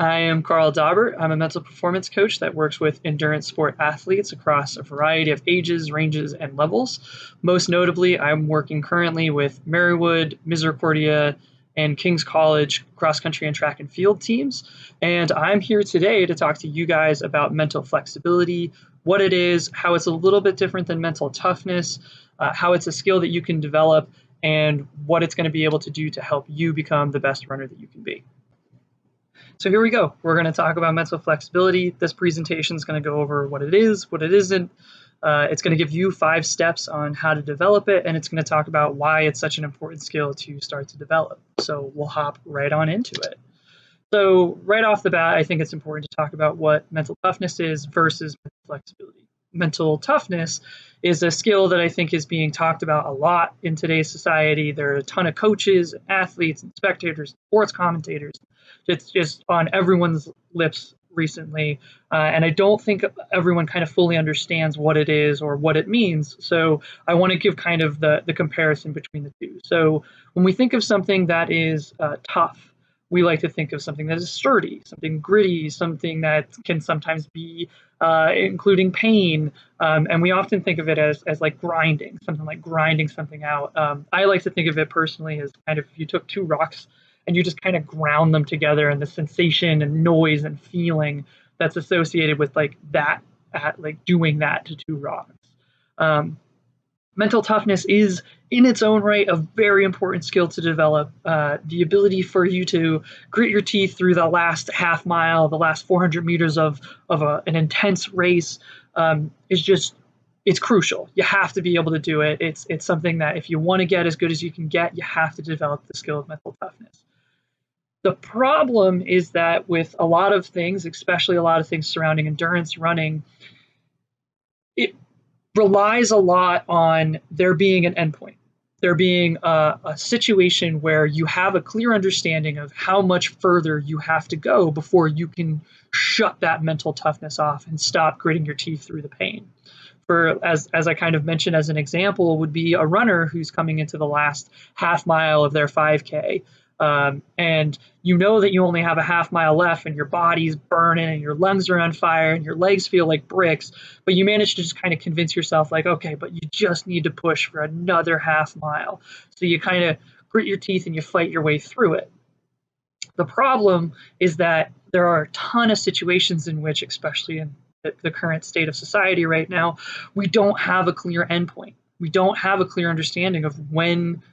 I am Carl Daubert. I'm a mental performance coach that works with endurance sport athletes across a variety of ages, ranges, and levels. Most notably, I'm working currently with Marywood, Misericordia, and King's College cross country and track and field teams. And I'm here today to talk to you guys about mental flexibility, what it is, how it's a little bit different than mental toughness, how it's a skill that you can develop, and what it's going to be able to do to help you become the best runner that you can be. So here we go. We're going to talk about mental flexibility. This presentation is going to go over what it is, what it isn't. It's going to give you 5 steps on how to develop it, and it's going to talk about why it's such an important skill to start to develop. So we'll hop right on into it. So right off the bat, I think it's important to talk about what mental toughness is versus mental flexibility. Mental toughness is a skill that I think is being talked about a lot in today's society. There are a ton of coaches, athletes, and spectators, sports commentators. It's just on everyone's lips recently. And I don't think everyone kind of fully understands what it is or what it means. So I want to give kind of the comparison between the two. So when we think of something that is tough, we like to think of something that is sturdy, something gritty, something that can sometimes be including pain. And we often think of it as like grinding, something like grinding something out. I like to think of it personally as kind of if you took 2 rocks and you just kind of ground them together, and the sensation and noise and feeling that's associated with like that, like doing that to 2 rocks. Mental toughness is in its own right a very important skill to develop. The ability for you to grit your teeth through the last half mile, the last 400 meters of an intense race is just, it's crucial. You have to be able to do it. It's something that if you want to get as good as you can get, you have to develop the skill of mental toughness. The problem is that with a lot of things, especially a lot of things surrounding endurance running, it relies a lot on there being an endpoint, there being a situation where you have a clear understanding of how much further you have to go before you can shut that mental toughness off and stop gritting your teeth through the pain. For as I kind of mentioned as an example would be a runner who's coming into the last half mile of their 5K. And you know that you only have a half mile left and your body's burning and your lungs are on fire and your legs feel like bricks, but you manage to just kind of convince yourself like, okay, but you just need to push for another half mile. So you kind of grit your teeth and you fight your way through it. The problem is that there are a ton of situations in which, especially in the current state of society right now, we don't have a clear endpoint. We don't have a clear understanding of when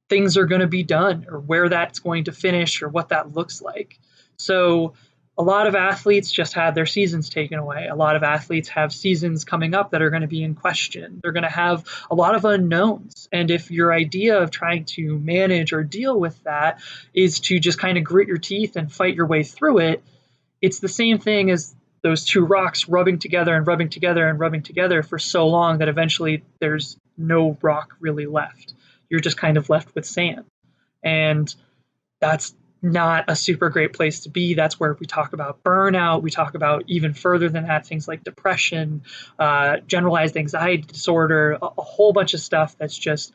things are going to be done or where that's going to finish or what that looks like. So a lot of athletes just had their seasons taken away. A lot of athletes have seasons coming up that are going to be in question. They're going to have a lot of unknowns. And if your idea of trying to manage or deal with that is to just kind of grit your teeth and fight your way through it, it's the same thing as those 2 rocks rubbing together and rubbing together and rubbing together for so long that eventually there's no rock really left. You're just kind of left with sand. And that's not a super great place to be. That's where we talk about burnout. We talk about even further than that, things like depression, generalized anxiety disorder, a whole bunch of stuff that's just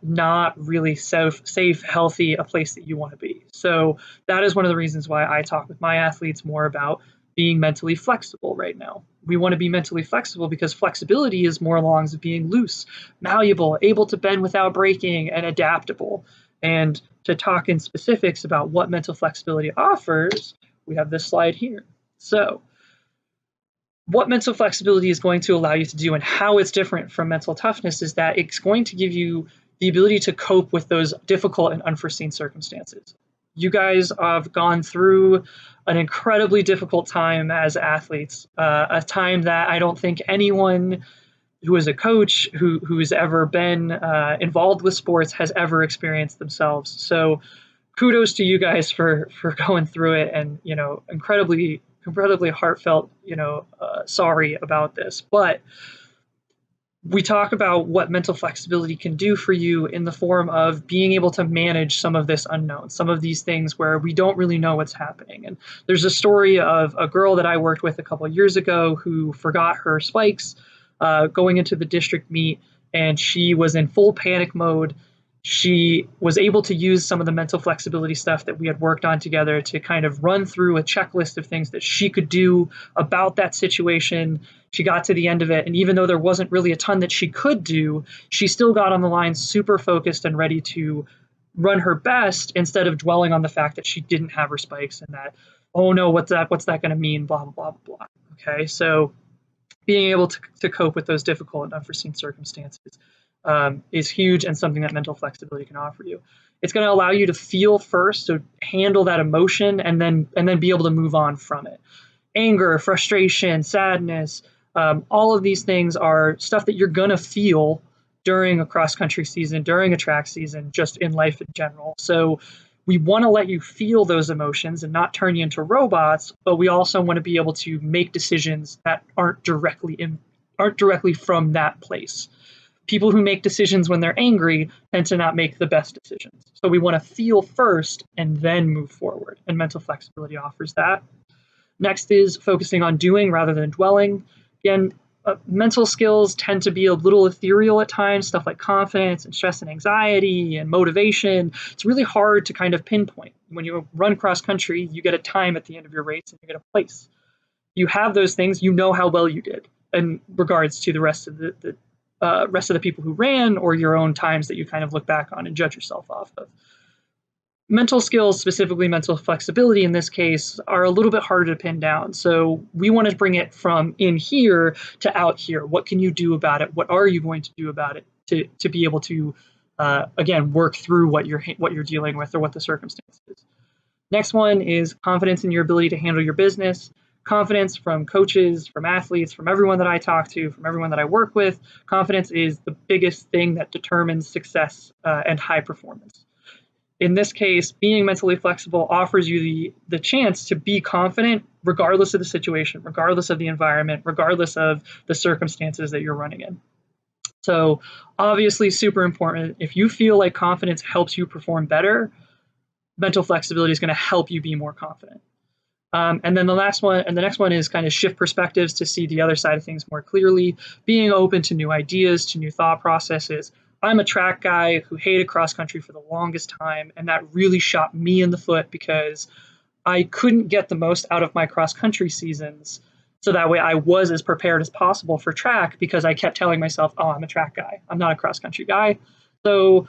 not really safe, healthy, a place that you want to be. So that is one of the reasons why I talk with my athletes more about being mentally flexible right now. We want to be mentally flexible because flexibility is more along of being loose, malleable, able to bend without breaking, and adaptable. And to talk in specifics about what mental flexibility offers, we have this slide here. So what mental flexibility is going to allow you to do and how it's different from mental toughness is that it's going to give you the ability to cope with those difficult and unforeseen circumstances. You guys have gone through an incredibly difficult time as athletes, a time that I don't think anyone who is a coach who's ever been involved with sports has ever experienced themselves. So kudos to you guys for going through it, and incredibly heartfelt sorry about this. But we talk about what mental flexibility can do for you in the form of being able to manage some of this unknown, some of these things where we don't really know what's happening. And there's a story of a girl that I worked with a couple of years ago who forgot her spikes going into the district meet, and she was in full panic mode. She was able to use some of the mental flexibility stuff that we had worked on together to kind of run through a checklist of things that she could do about that situation. She got to the end of it, and even though there wasn't really a ton that she could do, she still got on the line super focused and ready to run her best instead of dwelling on the fact that she didn't have her spikes and that, oh no, what's that going to mean, blah, blah, blah, blah. Okay, so being able to cope with those difficult and unforeseen circumstances is huge and something that mental flexibility can offer you. It's going to allow you to feel first, so handle that emotion, and then be able to move on from it. Anger, frustration, sadness, all of these things are stuff that you're going to feel during a cross country season, during a track season, just in life in general. So we want to let you feel those emotions and not turn you into robots, but we also want to be able to make decisions that aren't directly from that place. People who make decisions when they're angry tend to not make the best decisions. So we want to feel first and then move forward, and mental flexibility offers that. Next is focusing on doing rather than dwelling. Again, mental skills tend to be a little ethereal at times, stuff like confidence and stress and anxiety and motivation. It's really hard to kind of pinpoint. When you run cross country, you get a time at the end of your race and you get a place. You have those things, you know how well you did in regards to the rest of the people who ran, or your own times that you kind of look back on and judge yourself off of. Mental skills, specifically mental flexibility in this case, are a little bit harder to pin down. So we want to bring it from in here to out here. What can you do about it? What are you going to do about it to be able to, again, work through what you're dealing with or what the circumstance is? Next one is confidence in your ability to handle your business. Confidence from coaches, from athletes, from everyone that I talk to, from everyone that I work with. Confidence is the biggest thing that determines success and high performance. In this case, being mentally flexible offers you the chance to be confident regardless of the situation, regardless of the environment, regardless of the circumstances that you're running in. So obviously super important. If you feel like confidence helps you perform better, mental flexibility is going to help you be more confident. And then the next one is kind of shift perspectives to see the other side of things more clearly, being open to new ideas, to new thought processes. I'm a track guy who hated cross country for the longest time, and that really shot me in the foot because I couldn't get the most out of my cross country seasons. So that way I was as prepared as possible for track because I kept telling myself, oh, I'm a track guy. I'm not a cross country guy. So,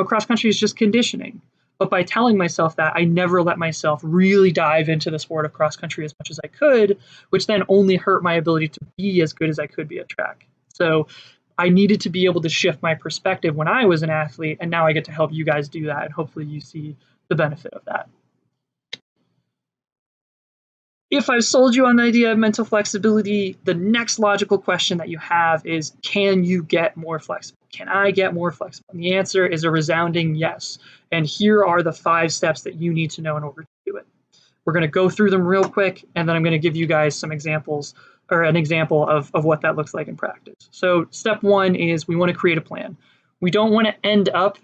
cross country is just conditioning. But by telling myself that, I never let myself really dive into the sport of cross country as much as I could, which then only hurt my ability to be as good as I could be at track. So I needed to be able to shift my perspective when I was an athlete, and now I get to help you guys do that, and hopefully you see the benefit of that. If I've sold you on the idea of mental flexibility, the next logical question that you have is, can you get more flexible? Can I get more flexible? And the answer is a resounding yes. And here are the 5 steps that you need to know in order to do it. We're going to go through them real quick, and then I'm going to give you guys some examples or an example of what that looks like in practice. So step 1 is we want to create a plan. We don't want to end up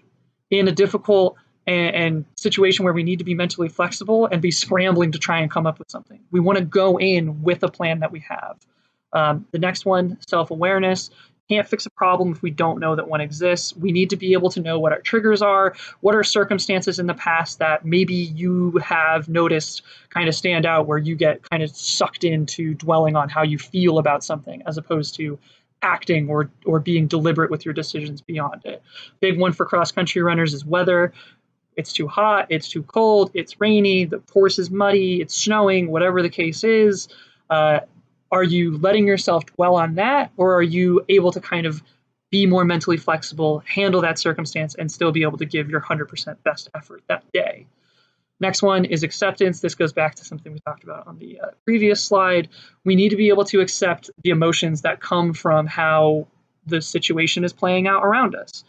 in a difficult and situation where we need to be mentally flexible and be scrambling to try and come up with something. We want to go in with a plan that we have. The next one, self-awareness. Can't fix a problem if we don't know that one exists. We need to be able to know what our triggers are, what are circumstances in the past that maybe you have noticed kind of stand out where you get kind of sucked into dwelling on how you feel about something as opposed to acting or being deliberate with your decisions beyond it. Big one for cross-country runners is weather. It's too hot, it's too cold, it's rainy, the course is muddy, it's snowing, whatever the case is. Are you letting yourself dwell on that, or are you able to kind of be more mentally flexible, handle that circumstance, and still be able to give your 100% best effort that day? Next one is acceptance. This goes back to something we talked about on the previous slide. We need to be able to accept the emotions that come from how the situation is playing out around us.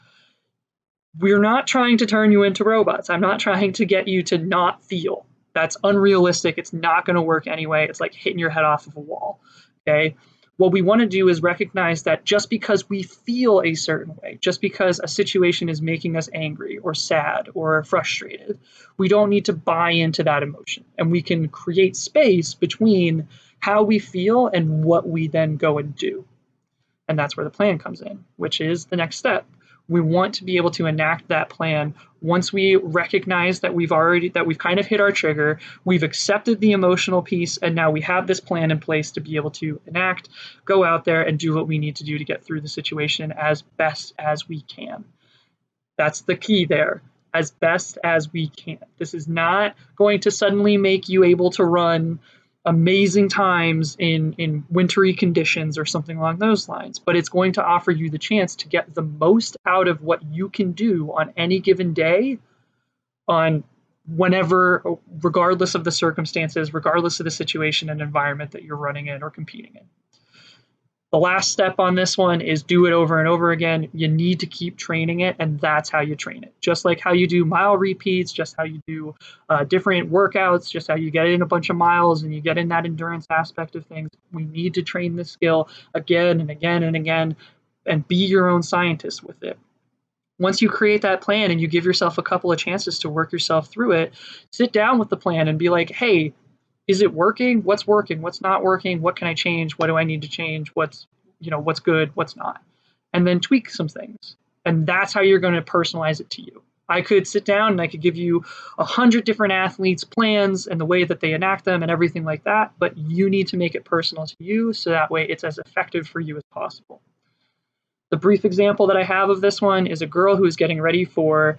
We're not trying to turn you into robots. I'm not trying to get you to not feel. That's unrealistic. It's not going to work anyway. It's like hitting your head off of a wall. Okay. What we want to do is recognize that just because we feel a certain way, just because a situation is making us angry or sad or frustrated, we don't need to buy into that emotion. And we can create space between how we feel and what we then go and do. And that's where the plan comes in, which is the next step. We want to be able to enact that plan once we recognize that we've kind of hit our trigger, we've accepted the emotional piece, and now we have this plan in place to be able to enact, go out there and do what we need to do to get through the situation as best as we can. That's the key there, as best as we can. This is not going to suddenly make you able to run amazing times in wintry conditions or something along those lines, but it's going to offer you the chance to get the most out of what you can do on any given day, on whenever, regardless of the circumstances, regardless of the situation and environment that you're running in or competing in. The last step on this one is do it over and over again. You need to keep training it, and that's how you train it. Just like how you do mile repeats, just how you do different workouts, just how you get in a bunch of miles and you get in that endurance aspect of things. We need to train this skill again and again and again and be your own scientist with it. Once you create that plan and you give yourself a couple of chances to work yourself through it, sit down with the plan and be like, hey, is it working? What's working? What's not working? What can I change? What do I need to change? What's good? What's not? And then tweak some things. And that's how you're going to personalize it to you. I could sit down and I could give you 100 different athletes' plans and the way that they enact them and everything like that, but you need to make it personal to you so that way it's as effective for you as possible. The brief example that I have of this one is a girl who is getting ready for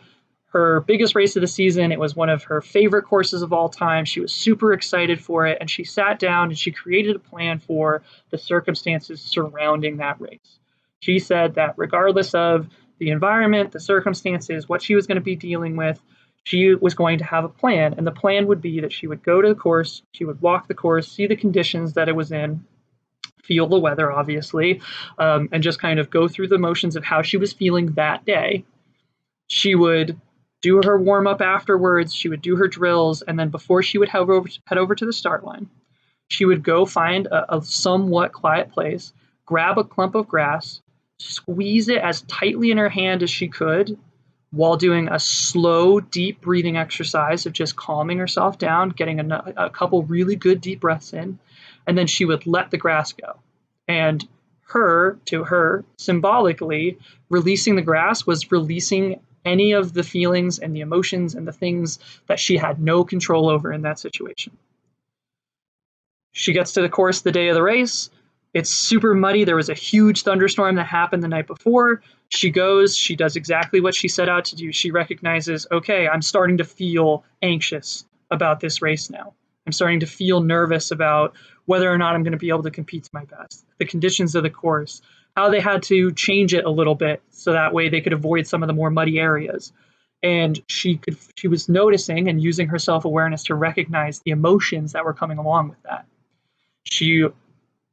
her biggest race of the season. It was one of her favorite courses of all time. She was super excited for it, and she sat down and she created a plan for the circumstances surrounding that race. She said that regardless of the environment, the circumstances, what she was going to be dealing with, she was going to have a plan. And the plan would be that she would go to the course, she would walk the course, see the conditions that it was in, feel the weather, obviously, and just kind of go through the motions of how she was feeling that day. She would do her warm-up afterwards, she would do her drills, and then before she would head over to the start line, she would go find a somewhat quiet place, grab a clump of grass, squeeze it as tightly in her hand as she could while doing a slow, deep breathing exercise of just calming herself down, getting a couple really good deep breaths in, and then she would let the grass go. And to her, symbolically, releasing the grass was releasing any of the feelings and the emotions and the things that she had no control over in that situation. She gets to the course the day of the race. It's super muddy. There was a huge thunderstorm that happened the night before. She goes, she does exactly what she set out to do. She recognizes, okay, I'm starting to feel anxious about this race now. I'm starting to feel nervous about whether or not I'm going to be able to compete to my best, the conditions of the course, how they had to change it a little bit so that way they could avoid some of the more muddy areas. And she was noticing and using her self-awareness to recognize the emotions that were coming along with that. She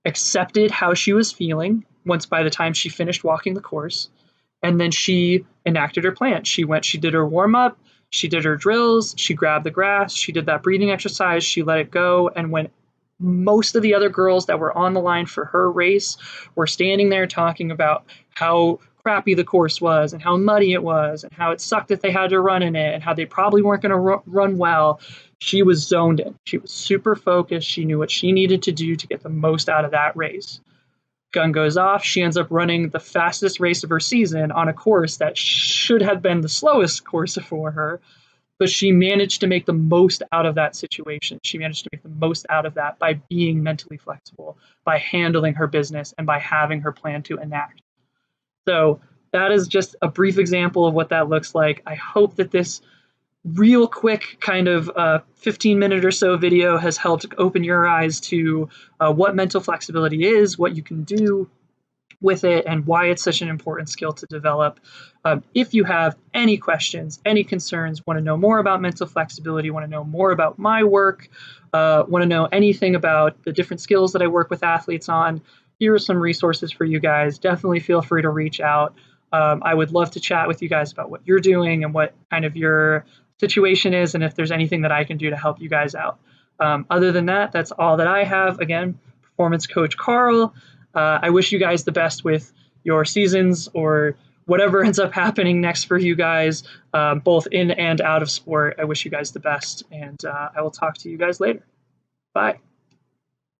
accepted how she was feeling once by the time she finished walking the course, and then she enacted her plan. She did her warm-up, she did her drills, she grabbed the grass, she did that breathing exercise, she let it go, and when most of the other girls that were on the line for her race were standing there talking about how crappy the course was and how muddy it was and how it sucked that they had to run in it and how they probably weren't going to run well, she was zoned in. She was super focused. She knew what she needed to do to get the most out of that race. Gun goes off. She ends up running the fastest race of her season on a course that should have been the slowest course for her, but she managed to make the most out of that situation. She managed to make the most out of that by being mentally flexible, by handling her business, and by having her plan to enact. So that is just a brief example of what that looks like. I hope that this real quick kind of 15-minute or so video has helped open your eyes to what mental flexibility is, what you can do with it, and why it's such an important skill to develop. If you have any questions, any concerns, want to know more about mental flexibility, want to know more about my work, want to know anything about the different skills that I work with athletes on, here are some resources for you guys. Definitely feel free to reach out. I would love to chat with you guys about what you're doing and what kind of your situation is, and if there's anything that I can do to help you guys out. Other than that, that's all that I have. Again, Performance Coach Carl. I wish you guys the best with your seasons or whatever ends up happening next for you guys, both in and out of sport. I wish you guys the best, and I will talk to you guys later. Bye.